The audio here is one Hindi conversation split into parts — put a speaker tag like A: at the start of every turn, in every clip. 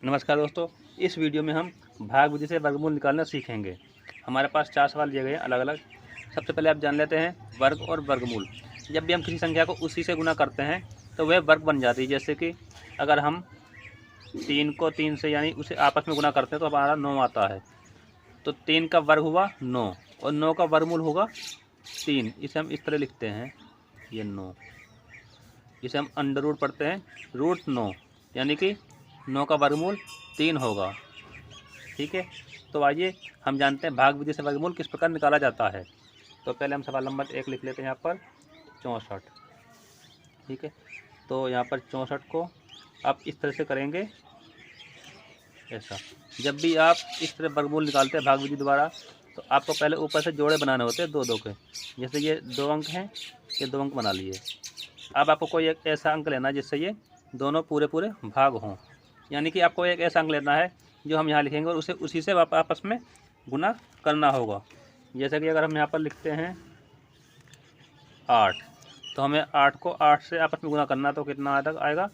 A: नमस्कार दोस्तों, इस वीडियो में हम भाग विधि से वर्गमूल निकालना सीखेंगे। हमारे पास 4 सवाल दिए गए हैं अलग अलग। सबसे पहले आप जान लेते हैं वर्ग और वर्गमूल। जब भी हम किसी संख्या को उसी से गुना करते हैं तो वह वर्ग बन जाती है। जैसे कि अगर हम 3 को 3 से यानी उसे आपस में गुना करते हैं तो हमारा 9 आता है। तो 3 का वर्ग हुआ 9 और 9 का वर्गमूल होगा 3। इसे हम इस तरह लिखते हैं, ये 9। इसे हम अंडर रूट पढ़ते हैं, रूट 9 यानी कि 9 का वर्गमूल 3 होगा। ठीक है, तो आइए हम जानते हैं भाग विधि से वर्गमूल किस प्रकार निकाला जाता है। तो पहले हम सवाल नंबर 1 लिख लेते हैं, यहाँ पर 64। ठीक है, तो यहाँ पर 64 को आप इस तरह से करेंगे, ऐसा। जब भी आप इस तरह वर्गमूल निकालते हैं भाग विधि द्वारा तो आपको पहले ऊपर से जोड़े बनाने होते हैं 2-2 के। जैसे ये 2 अंक हैं, ये 2 अंक बना लिए। अब आपको कोई एक ऐसा अंक लेना है जिससे ये दोनों पूरे पूरे भाग हों, यानी कि आपको एक ऐसा अंक लेना है जो हम यहाँ लिखेंगे और उसे उसी से आपस में गुना करना होगा। जैसे कि अगर हम यहाँ पर लिखते हैं 8, तो हमें 8 को 8 से आपस में गुना करना, तो कितना तक आएगा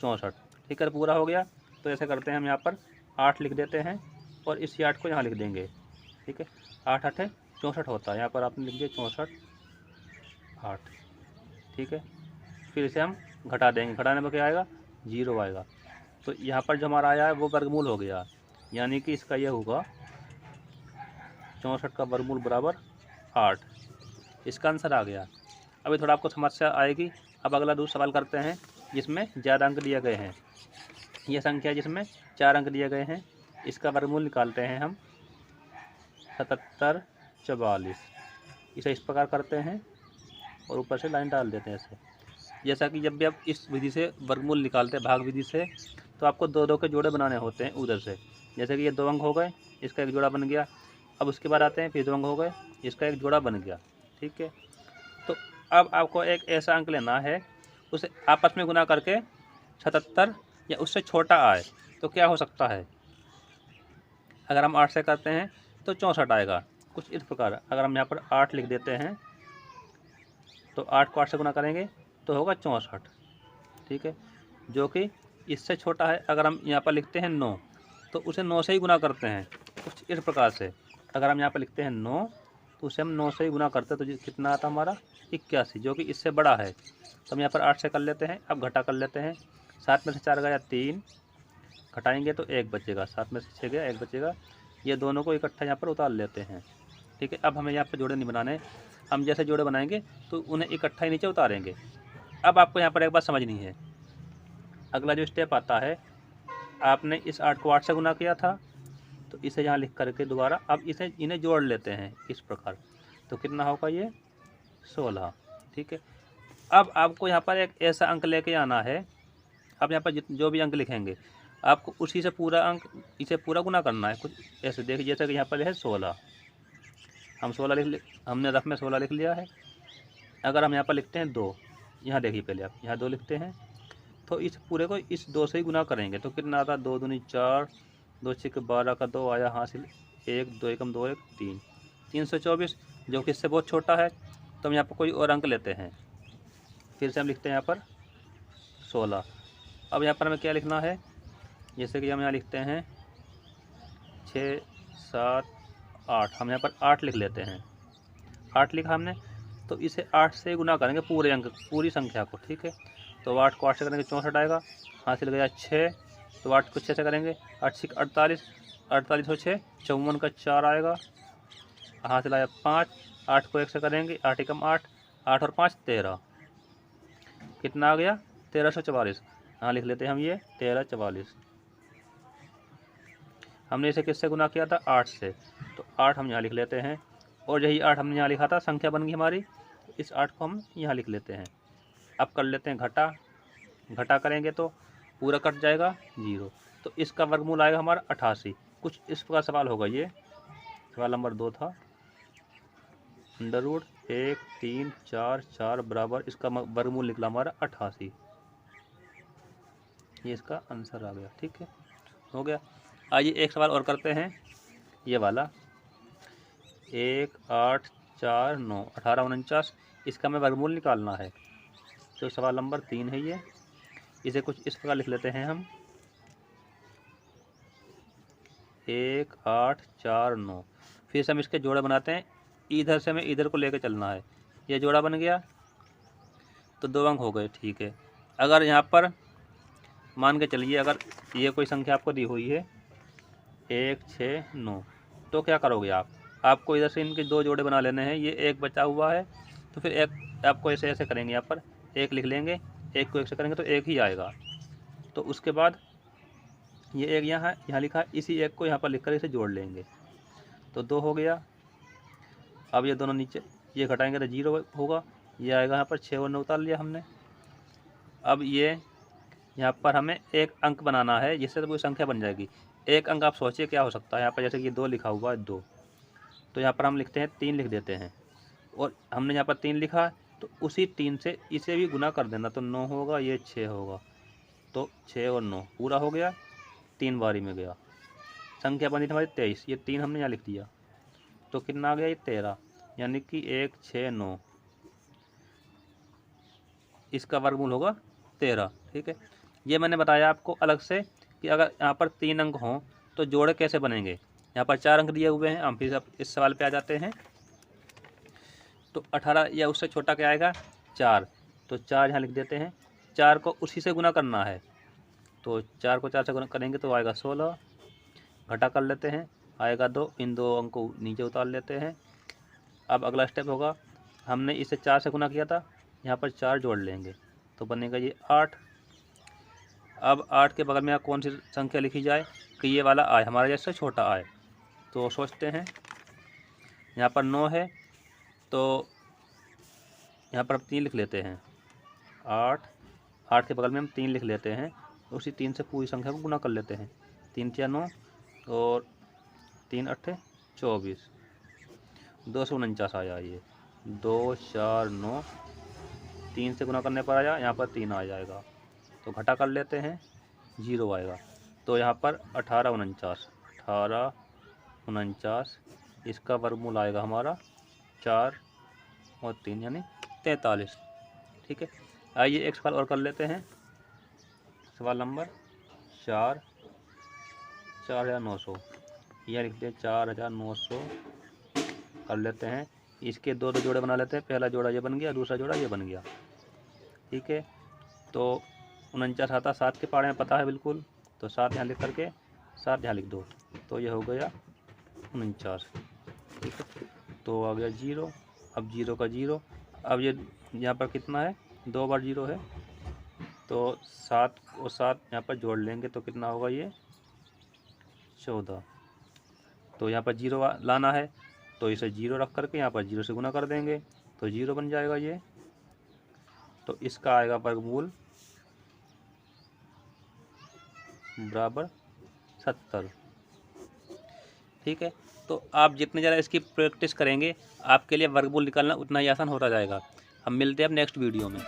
A: 64। ठीक है, पूरा हो गया। तो ऐसे करते हैं, हम यहाँ पर 8 लिख देते हैं और इसी 8 को यहाँ लिख देंगे। ठीक है, 8 8 64 होता है, यहाँ पर आपने लिख दिया 64 8। ठीक है, फिर इसे हम घटा देंगे, घटाने में क्या आएगा 0 आएगा। तो यहाँ पर जो हमारा आया है वो वर्गमूल हो गया, यानी कि इसका ये होगा 64 का वर्गमूल बराबर 8। इसका आंसर आ गया। अभी थोड़ा आपको समस्या आएगी। अब अगला दूसरा सवाल करते हैं जिसमें ज़्यादा अंक दिए गए हैं। ये संख्या जिसमें 4 अंक दिए गए हैं, इसका वर्गमूल निकालते हैं हम 77 44। इसे इस प्रकार करते हैं और ऊपर से लाइन डाल देते हैं ऐसे। जैसा कि जब भी आप इस विधि से वर्गमूल निकालते हैं भाग विधि से, तो आपको 2-2 के जोड़े बनाने होते हैं उधर से। जैसे कि ये 2 अंक हो गए, इसका एक जोड़ा बन गया। अब उसके बाद आते हैं, फिर 2 अंक हो गए, इसका एक जोड़ा बन गया। ठीक है, तो अब आपको एक ऐसा अंक लेना है, उसे आपस में गुना करके 77 या उससे छोटा आए तो क्या हो सकता है। अगर हम 8 से करते हैं तो 64 आएगा, कुछ इस प्रकार। अगर हम यहाँ पर 8 लिख देते हैं तो 8 को 8 से गुना करेंगे तो होगा 64। ठीक है, जो कि इससे छोटा है। अगर हम यहाँ पर लिखते हैं 9 तो उसे 9 से ही गुना करते हैं, कुछ इस प्रकार से। अगर हम यहाँ पर लिखते हैं 9 तो उसे हम 9 से ही गुना करते हैं, तो कितना आता हमारा 81, जो कि इससे बड़ा है। तो हम यहाँ पर 8 से कर लेते हैं। अब घटा कर लेते हैं, 7 में से 4 गया 3, घटाएंगे तो 1 बचेगा, 7 में से 6 गया 1 बचेगा। ये दोनों को इकट्ठा यहाँ पर उतार लेते हैं। ठीक है, अब हमें यहाँ पर जोड़े नहीं बनाने, हम जैसे जोड़े बनाएंगे तो उन्हें इकट्ठा ही नीचे उतारेंगे। अब आपको यहाँ पर एक बात समझनी है। अगला जो स्टेप आता है, आपने इस 8 को 8 से गुना किया था, तो इसे यहाँ लिख करके दोबारा अब इन्हें जोड़ लेते हैं इस प्रकार। तो कितना होगा ये 16। ठीक है, अब आपको यहाँ पर एक ऐसा अंक लेके आना है। अब यहाँ पर जो भी अंक लिखेंगे आपको उसी से पूरा अंक, इसे पूरा गुना करना है। कुछ ऐसे देखिए, जैसे कि यहाँ पर है 16, हम 16 हमने रफ में 16 लिख लिया है। अगर हम यहाँ पर लिखते हैं 2, यहाँ देखिए, पहले आप यहाँ 2 लिखते हैं तो इस पूरे को इस 2 से ही गुना करेंगे तो कितना आता है 2 दूनी 4, 2 6 12 का 2 आया हासिल, 1 2 एकम 2 1 3, 324, जो कि इससे बहुत छोटा है। तो हम यहाँ पर कोई और अंक लेते हैं, फिर से हम लिखते हैं यहाँ पर 16। अब यहाँ पर हमें क्या लिखना है, जैसे कि हम यहाँ लिखते हैं 6 7 8, हम यहाँ पर 8 लिख लेते हैं। 8 लिखा हमने, तो इसे 8 से गुना करेंगे पूरे अंक, पूरी संख्या को। ठीक है, तो 8 को 8 से करेंगे 64 आएगा, हासिल गया 6। तो 8 को 6 से करेंगे 8 6 48, 48 हो 6 54 का 4 आएगा, हासिल आया 5। 8 को 1 से करेंगे 8 एकम 8, 8 और 5 13, कितना आ गया 1344। हाँ, लिख लेते हैं हम ये 1344। हमने इसे किससे गुना किया था 8 से, तो 8 हम यहाँ लिख लेते हैं और यही 8 हमने यहाँ लिखा था, संख्या बन गई हमारी। इस 8 को हम यहाँ लिख लेते हैं। अब कर लेते हैं घटा, घटा करेंगे तो पूरा कट जाएगा 0, तो इसका वर्गमूल आएगा हमारा 88। कुछ इस प्रकार सवाल होगा। ये सवाल नंबर 2 था। अंडर रूट 1 3 4 4 बराबर इसका वर्गमूल निकला हमारा 88। ये इसका आंसर आ गया। ठीक है, हो गया। आइए एक सवाल और करते हैं, ये वाला 1 8 4 9 18 49, इसका हमें वर्गमूल निकालना है। तो सवाल नंबर 3 है ये। इसे कुछ इस प्रकार लिख लेते हैं हम 1 8 4 9। फिर से हम इसके जोड़े बनाते हैं, इधर से हमें इधर को लेकर चलना है। ये जोड़ा बन गया तो 2 अंक हो गए, ठीक है। अगर यहाँ पर मान के चलिए अगर ये कोई संख्या आपको दी हुई है 1 6 9, तो क्या करोगे आप? आपको इधर से इनके 2 जोड़े बना लेने हैं। ये एक बचा हुआ है तो फिर एक आपको ऐसे ऐसे करेंगे, यहाँ पर एक लिख लेंगे, एक को एक से करेंगे तो एक ही आएगा। तो उसके बाद ये एक यहाँ लिखा है, इसी एक को यहाँ पर लिख कर इसे जोड़ लेंगे तो 2 हो गया। अब ये दोनों नीचे ये घटाएंगे तो 0 होगा, ये आएगा यहाँ पर 6 और 9 उतार लिया हमने। अब ये यहाँ पर हमें एक अंक बनाना है, जिससे तो कोई संख्या बन जाएगी। एक अंक आप सोचिए क्या हो सकता है। यहाँ पर जैसे कि 2 लिखा हुआ है 2, तो यहाँ पर हम लिखते हैं 3 लिख देते हैं, और हमने यहाँ पर 3 लिखा है तो उसी 3 से इसे भी गुना कर देना तो 9 होगा, ये 6 होगा। तो 6 और 9 पूरा हो गया, 3 बारी में गया। संख्या बनी थी हमारी 23, ये 3 हमने यहाँ लिख दिया तो कितना आ गया, ये 13, यानी कि 1 6 9, इसका वर्गमूल होगा 13, ठीक है। ये मैंने बताया आपको अलग से कि अगर यहाँ पर 3 अंक हों तो जोड़े कैसे बनेंगे। यहाँ पर 4 अंक दिए हुए हैं, हम फिर इस सवाल पे आ जाते हैं। तो 18 या उससे छोटा क्या आएगा 4, तो 4 यहाँ लिख देते हैं। 4 को उसी से गुना करना है, तो 4 को 4 से गुना करेंगे तो आएगा 16, घटा कर लेते हैं, आएगा 2, इन 2 अंक को नीचे उतार लेते हैं। अब अगला स्टेप होगा, हमने इसे 4 से गुना किया था, यहाँ पर 4 जोड़ लेंगे तो बनेगा ये 8। अब 8 के बगल में कौन सी संख्या लिखी जाए कि ये वाला आए, हमारा जैसे छोटा आए। तो सोचते हैं, यहाँ पर 9 है तो यहाँ पर हम 3 लिख लेते हैं। 8 के बगल में हम 3 लिख लेते हैं, उसी 3 से पूरी संख्या को गुना कर लेते हैं। 3 4 9 और 3 8 24, 249 आया। ये 2 4 9, 3 से गुना करने पर आया, यहाँ पर 3 आ जाएगा तो घटा कर लेते हैं, 0 आएगा। तो यहाँ पर 18 49, इसका वर्गमूल आएगा हमारा 4 और 3 यानी 43, ठीक है। आइए एक सवाल और कर लेते हैं। सवाल नंबर 4, 4900, यह लिखते हैं 4900 कर लेते हैं। इसके 2 जोड़े बना लेते हैं, पहला जोड़ा ये बन गया, दूसरा जोड़ा ये बन गया, ठीक है। तो 49 आता 7 के पारे में पता है बिल्कुल, तो 7 यहाँ लिख करके 7 यहाँ लिख दो तो ये हो गया 49, ठीक है। तो आ गया 0, अब 0 का 0, अब ये यहाँ पर कितना है 2 बार 0 है तो 7 और 7 यहाँ पर जोड़ लेंगे तो कितना होगा ये 14। तो यहाँ पर 0 लाना है तो इसे 0 रख करके यहाँ पर 0 से गुना कर देंगे तो 0 बन जाएगा ये। तो इसका आएगा वर्गमूल बराबर 70, ठीक है। तो आप जितने ज़्यादा इसकी प्रैक्टिस करेंगे आपके लिए वर्गमूल निकालना उतना ही आसान होता जाएगा। हम मिलते हैं अब नेक्स्ट वीडियो में।